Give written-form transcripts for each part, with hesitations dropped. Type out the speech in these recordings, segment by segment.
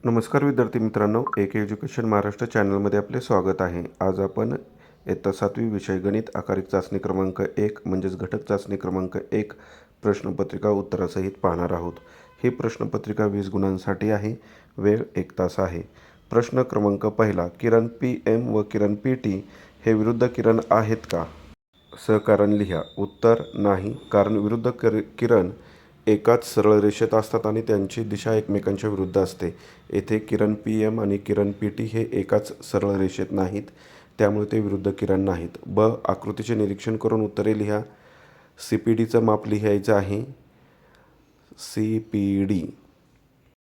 नमस्कार विद्यार्थी मित्रांनो, एक एज्युकेशन महाराष्ट्र चॅनलमध्ये आपले स्वागत आहे। आज आपण इयत्ता 7वी विषय गणित आकारिक चाचणी क्रमांक 1 म्हणजेच घटक चाचणी क्रमांक 1 प्रश्नपत्रिका उत्तरासहित पाहणार आहोत। ही प्रश्नपत्रिका 20 गुणांसाठी आहे। वेळ 1 तास आहे। प्रश्न क्रमांक पहिला, किरण PM व किरण PT हे विरुद्ध किरण आहेत का? सहकारण लिहा। उत्तर नाही, कारण विरुद्ध किरण एकाच सरळ रेषेत असतात आणि त्यांची दिशा एकमेकांच्या विरुद्ध असते। येथे किरण PM आणि किरण PT हे एकाच सरळ रेषेत नाहीत, त्यामुळे ते विरुद्ध किरण नाहीत। ब, आकृतीचे निरीक्षण करून उत्तरे लिहा। CPDचं माप लिहायचं आहे।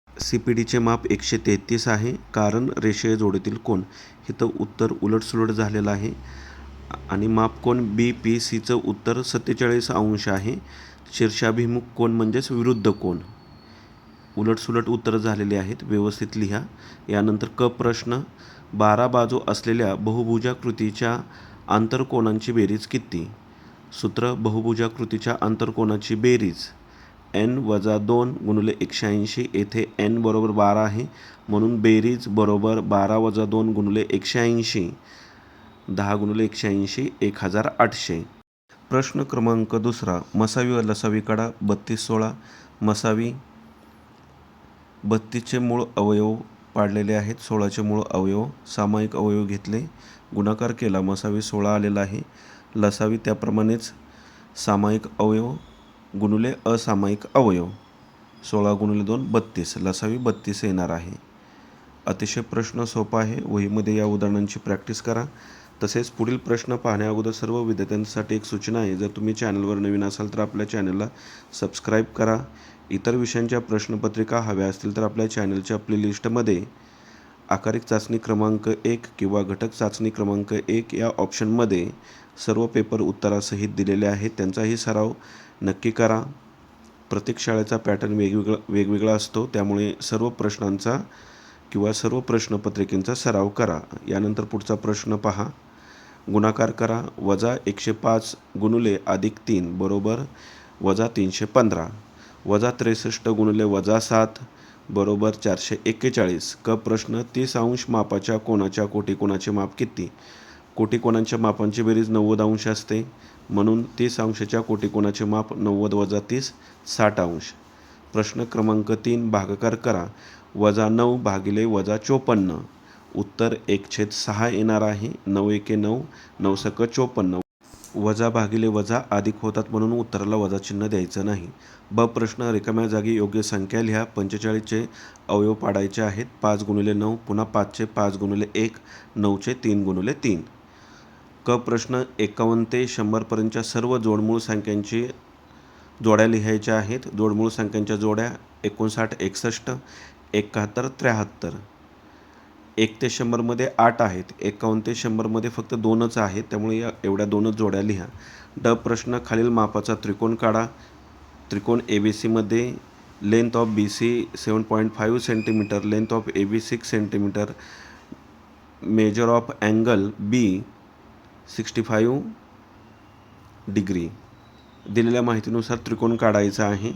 CPDचे माप 133 आहे, कारण रेषीय जोडीतील कोन इथं उत्तर उलटसुलट झालेलं आहे आणि माप कोन BPCचं उत्तर 47 अंश आहे। शीर्षाभिमुख कोन म्हणजेच विरुद्ध कोन। उलटसुलट उत्तर झालेले आहेत, व्यवस्थित लिहा। यानंतर क प्रश्न, 12 बाजू असलेल्या बहुभुजाकृतीच्या आंतरकोनांची बेरीज किती? सूत्र, बहुभुजाकृतीच्या आंतरकोनाची बेरीज n-2 गुणिले 180। येथे n बरोबर 12 आहे, म्हणून बेरीज बरोबर 12 - 2 गुणिले 180, 10 गुणिले 180 1800। प्रश्न क्रमांक दुसरा, मसावी व लसावी काढा। 32 16 मसावी 32चे मूळ अवयव पाडलेले आहेत, 16चे मूळ अवयव सामायिक अवयव घेतले, गुणाकार केला, मसावी 16 आलेला आहे। लसावी त्याप्रमाणेच सामायिक अवयव गुणिले असामायिक अवयव, 16 गुणिले 2 32, लसावी 32 येणार आहे। अतिशय प्रश्न सोपा आहे। वहीमध्ये या उदाहरणांची प्रॅक्टिस करा। तसेच पुढील प्रश्न पाहण्या अगोदर सर्व विद्यार्थ्यांसाठी एक सूचना आहे, जर तुम्ही चॅनलवर नवीन असाल तर आपल्या चॅनलला सबस्क्राईब करा। इतर विषयांच्या प्रश्नपत्रिका हव्या असतील तर आपल्या चॅनलच्या प्लेलिस्टमध्ये आकारिक चाचणी क्रमांक 1 किंवा घटक चाचणी क्रमांक 1 या ऑप्शनमध्ये सर्व पेपर उत्तरासहित दिलेले आहेत, त्यांचाही सराव नक्की करा। प्रत्येक शाळेचा पॅटर्न वेगवेगळा असतो, त्यामुळे सर्व प्रश्नांचा किंवा सर्व प्रश्नपत्रिकेचा सराव करा। यानंतर पुढचा प्रश्न पहा। गुणाकार करा। -105 गुणिले +3 बरोबर -315, -63 गुणिले -7 बरोबर 441। क प्रश्न, 30 अंश मापाच्या कोनाच्या कोटिकोनाचे माप किती? कोटिकोनांच्या मापांची बेरीज 90 अंश असते, म्हणून 30 अंशाच्या कोटिकोनाचे माप 90 - 30 60 अंश। प्रश्न क्रमांक 3, भागाकार करा। -9 भागिले -54, उत्तर 1/6 येणार आहे। 9 एके 9, 9 सक 54, वजा भागिले वजा अधिक होतात, म्हणून उत्तराला वजा चिन्ह द्यायचं नाही। ब प्रश्न, रिकाम्या जागी योग्य संख्या लिहा। 45चे अवयव पाडायचे आहेत। 5 गुणिले 9, पुन्हा 5चे 5 गुणिले 1, 9चे 3 गुणिले 3। क प्रश्न, 51 ते 100 पर्यंतच्या सर्व जोडमूळ संख्यांची जोड्या लिहायच्या आहेत। जोडमूळ संख्यांच्या जोड्या 59 61, 71 73। 1 ते 100 मध्ये 8 आहेत, 51 ते 100 मध्ये फक्त 2च आहेत, त्यामुळे एवढ्या 2च जोड्या लिहा। ड प्रश्न, खालील मापाचा त्रिकोण काढा। त्रिकोण ABC मध्ये length of BC 7.5 centimetre, length of AB 6 centimetre, measure of angle B 65 degree. दिलेल्या माहितीनुसार त्रिकोण काढायचा आहे।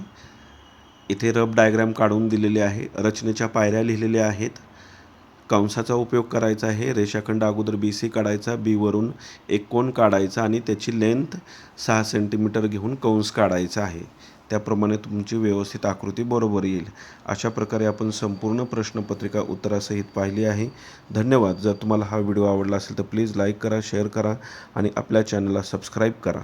इथे रफ डायग्राम काढून दिलेले आहे, रचनेच्या पायऱ्या लिहिलेल्या आहेत। कंसाचा उपयोग करायचा आहे। रेषाखंड अगोदर BC काढायचा, B वरून एक कोन काढायचा आणि त्याची लेंथ 6 सेंटीमीटर घेऊन कंस काढायचा आहे। त्याप्रमाणे तुमची व्यवस्थित आकृती बरोबर येईल। अशा प्रकारे आपण संपूर्ण प्रश्नपत्रिका उत्तरासहित पाहिली आहे। धन्यवाद। जर तुम्हाला हा व्हिडिओ आवडला असेल तर प्लीज लाईक करा, शेअर करा आणि आपल्या चॅनलला सबस्क्राईब करा।